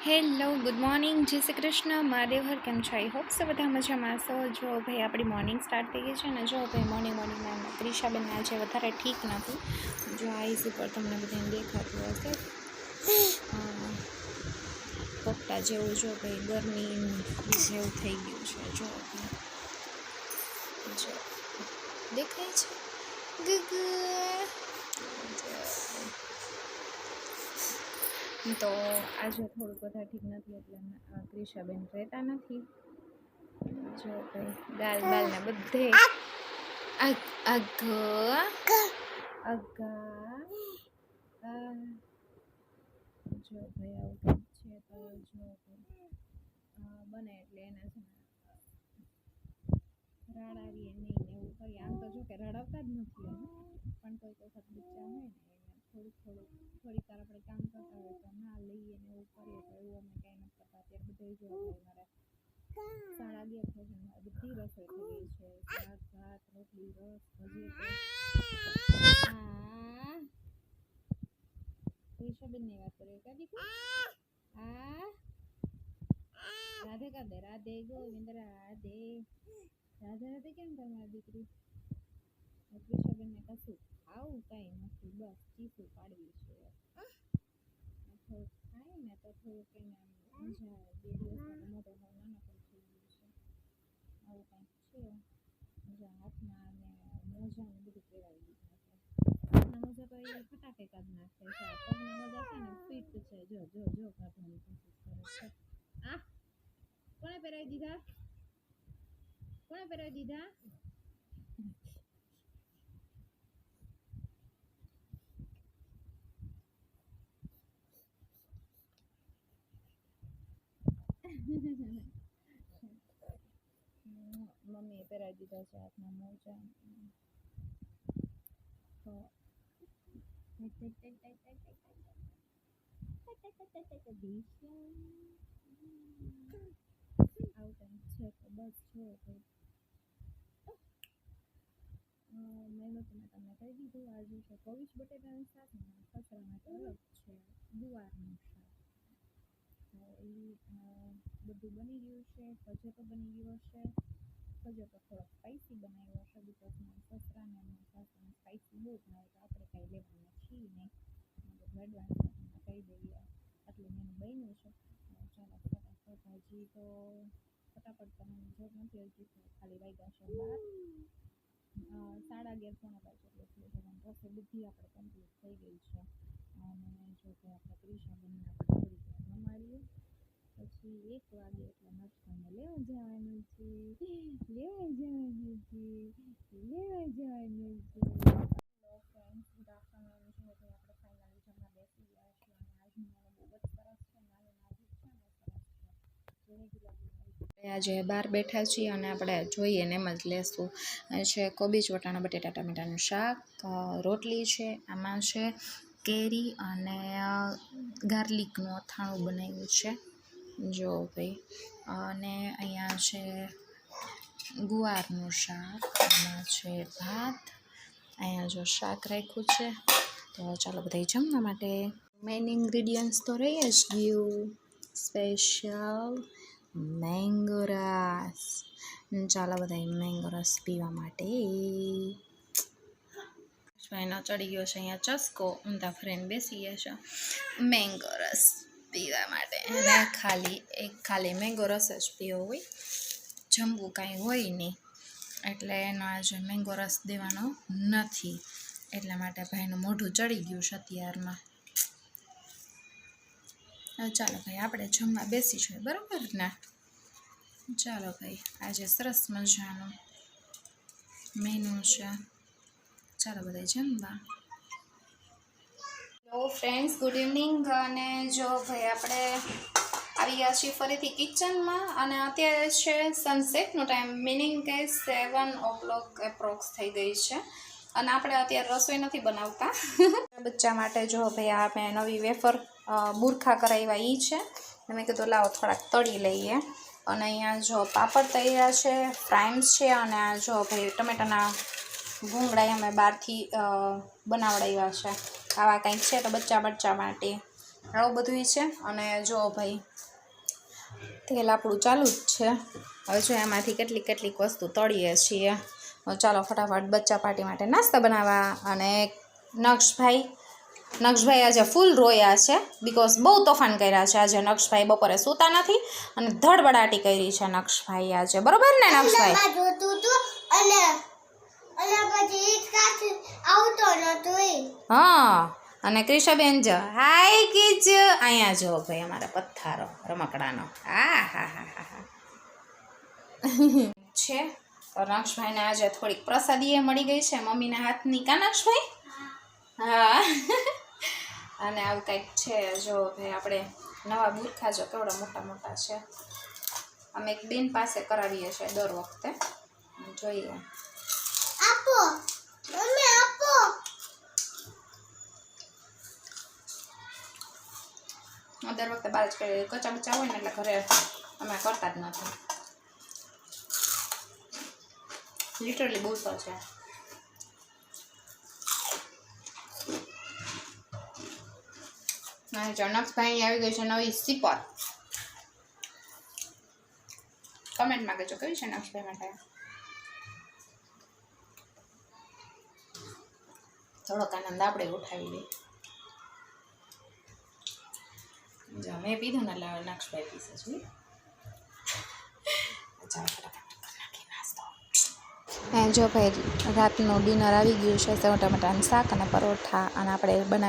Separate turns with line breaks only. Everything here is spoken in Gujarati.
હેલો ગુડ મોર્નિંગ જય શ્રી કૃષ્ણ મહાદેવ હર કેમ છો? આઈ હોપ સો બધા મજામાં છો. જો ભાઈ આપણી મોર્નિંગ સ્ટાર્ટ થઈ ગઈ છે ને. જો ભાઈ મોર્નિંગમાં ત્રિશાબેન આજે વધારે ઠીક નથી. જો આઈસ ઉપર તમને બધાને દેખાતું હશે પોપટા જેવું. જો ભાઈ ગરમી જેવું થઈ ગયું છે. જો દેખાય છે તો આજે થોડુંક બધા ઠીક નથી એટલે ત્રિશાબેન રહેતા નથી. જો ભાઈ ગાલ બાલ ને બધે અગા જો ભાઈ આવું કંઈક છે. તો જો બને એટલે એને છે ને રડાવીએ નહીં ને એવું કરીએ. આમ તો જો કે રડાવતા જ નથી એને, પણ કોઈ વખત બચ્ચા હોય ને એને થોડીક વાર આપણે કામ કરતા હોય તો ના લઈએ ને એવું કરીએ તો એવું અમે કાંઈ નથી કરતા. અત્યારે બધું જો મારે 11:30 થશે ને બધી રસોઈ થઈ ગઈ છે. શાક ભાત રોટલી રસ ભજી. ત્રિશાબેનની વાત કરીએ કા દીકરી? રાધે કર દે. રાધે ગોવિંદ રાધે. રાધે રાધે કેમ તમારી દીકરી? ત્રિશાબેનને કશું આવું કાંઈ નથી, બસ ચીસું પાડવી છે. થોડુંક ખાય ને તો થોડુંક એને મજા આવે. 2 દિવસમાં મોટો નાનો પણ થઈ ગયું છે. આવું કાંઈક છે. મજા હાથમાં અને મોજા ને બધું પહેરાવી દીધું છે. હાથના મોજા તો એ ફટાકે કાઢી નાખે છે. પગના મોજા છે ને ફિટ છે. જો કાઢવાની કોશિશ કરે છે. કોણે પહેરાવી દીધા? મમ્મીએ પહેરાવી દીધા છે હાથના મોજા. તો આવું કંઈક છે. તો બસ જો મેં તમને કહી દીધું. આજે છે કોવિચ બટેટાનું શાક ને ખસરા માટે અલગ છે ગુવારનું શાક. તો એ બધું બની ગયું છે. ખજો તો બની ગયો છે. ખજો તો થોડોક સ્પાઈસી બનાવ્યો છે. બિકોઝ મારા સસરાને અને સાસુને સ્પાઈસી બહુ ભાવે. તો આપણે કાંઈ લેવાના છીએ નહીં. એડવાન્સમાં કહી દઈએ આટલું મેનું બન્યું છે. ચાલો ફટાફટ. હજી તો ફટાફટ કરવાની જરૂર નથી. હજી તો ખાલી વાગ્યા છે 11:30 પોણા 12 જેટલું થઈ જવાનું. રસોઈ બધી આપણે કમ્પ્લીટ થઈ ગઈ છે. અને જો કે આપણે ત્રિશાબેનને થોડીક વાર રમાડીએ પછી 1 વાગે એટલે નાસ્તાને લેવા જવાનું છે. Friends good afternoon. જો આપણે ફાઇનલી જમવા બેસી ગયા છીએ. અને આજનું મેનુ બહુ જ સરસ છે. નાનું નાજુક છે ને સરસ છે. આજે બહાર બેઠા છીએ અને આપણે જોઈએ ને એમ જ લેશું. છે કોબીજ વટાણા બટેટા ટામેટાનું શાક, રોટલી છે, આમાં છે કેરી અને ગાર્લિકનું અથાણું બનાવ્યું છે. જો ભાઈ અને અહીંયા છે ગુવારનું શાક, આમાં છે ભાત, અહીંયા જો શાક રાખ્યું છે. તો ચાલો બધા જમવા માટે. મેઇન ઇન્ગ્રીડિયન્ટ્સ તો રહી જ ગયું. સ્પેશિયલ મેંગો રસ. ચાલો બધા મેંગો રસ પીવા માટે. એનો ચડી ગયો છે અહીંયા ચસ્કો. ઊંધા ફ્રેન્ડ બેસી ગયા છે મેંગો રસ પીવા માટે. અને ખાલી મેંગો રસ જ પીવો હોય, જમવું કાંઈ હોય નહીં. એટલે એનો આજે મેંગો રસ દેવાનો નથી. એટલા માટે ભાઈનું મોઢું ચડી ગયું છે અત્યારમાં. ચાલો ભાઈ આપણે જમવા બેસી છીએ, બરાબર ને? ચાલો ભાઈ આજે સરસ મજાનું મેનુ છે. ચાલો બધા જમવા. Hello friends, good evening. અને જો ભાઈ આપણે આવી ગયા છીએ ફરીથી કિચનમાં. અને અત્યારે છે સનસેટનો ટાઈમ, મિનિંગ કે 7 o'clock એપ્રોક્સ થઈ ગઈ છે. અને આપણે અત્યારે રસોઈ નથી બનાવતા. બચ્ચા માટે જો ભાઈ આ મેં નવી વેફર બુરખા કરાવ્યા એ છે. મેં કીધું લાવો થોડાક તળી લઈએ. અને અહીંયા જો પાપડ તળ્યા છે, ફ્રાઈમ્સ છે. અને આ જો ભાઈ ટમેટાના ભૂંગળા અમે બહારથી બનાવડાવ્યા છે. આવા કંઈક છે તો બચ્ચા માટે
આવું બધું છે. અને જો ભાઈ તેલ આપણું ચાલુ જ છે. હવે જો એમાંથી કેટલીક વસ્તુ તળીએ છીએ. ચાલો ફટાફટ બચ્ચા પાર્ટી માટે નાસ્તા બનાવવા. અને નક્ષભાઈ આજે ફૂલ રોયા છે, બિકોઝ બહુ તોફાન કર્યા છે આજે. નક્ષભાઈ બપોરે સૂતા નથી અને ધડબડાટી કરી છે નક્ષભાઈ આજે, બરોબર ને નક્ષભાઈ? હા. અને ક્રિશાબેન જો હાય કીચ અહીંયા જો ભાઈ અમારા પથ્થારો રમકડાનો. હા છે. તો નક્ષભાઈને આજે થોડીક પ્રસાદી એ મળી ગઈ છે મમ્મીના હાથની, કા નક્ષભાઈ? હા. અને આવું કંઈક છે. જો ભાઈ આપણે નવા બુરખા જો કેવડા મોટા મોટા છે. અમે એક બેન પાસે કરાવીએ છીએ દર વખતે. જોઈએ. આપો મમ્મી આપો. દર વખતે બાર જ કરીએ. કચા બચા હોય ને એટલે ઘરે અમે કરતા જ નથી. લિટરલી બહુ સો છે. નક્ષભાઈ આવી ગઈ છે નવી સીપર. કમેન્ટમાં કહેજો કેવી છે નક્ષભાઈ માટે. થોડોક આનંદ આપણે ઉઠાવી લઈએ. જો મેં પીધું ને એટલે નક્ષભાઈ પીશે છે. જો ભાઈ રાતનું ડિનર આવી ગયું છે. સેવ ટમેટાનું શાક અને પરોઠા. અને આપણે બનાવી